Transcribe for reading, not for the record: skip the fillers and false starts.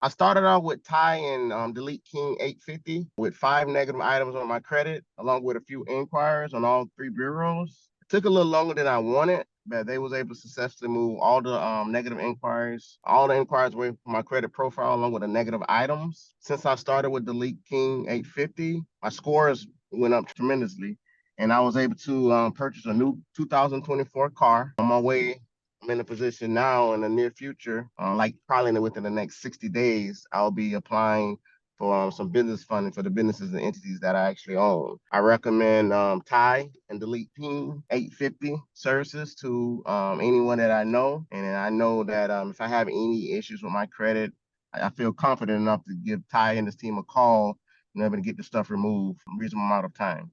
I started out with Ty and Delete King 850 with 5 negative items on my credit, along with a few inquiries on all 3 bureaus. It took a little longer than I wanted, but they was able to successfully move all the negative inquiries, all the inquiries away from my credit profile, along with the negative items. Since I started with Delete King 850, my scores went up tremendously, and I was able to purchase a new 2024 car on my way. I'm in a position now in the near future, like probably within the next 60 days, I'll be applying for some business funding for the businesses and entities that I actually own. I recommend Ty and Delete Ping 850 services to anyone that I know. And I know that if I have any issues with my credit, I feel confident enough to give Ty and his team a call and able to get the stuff removed in a reasonable amount of time.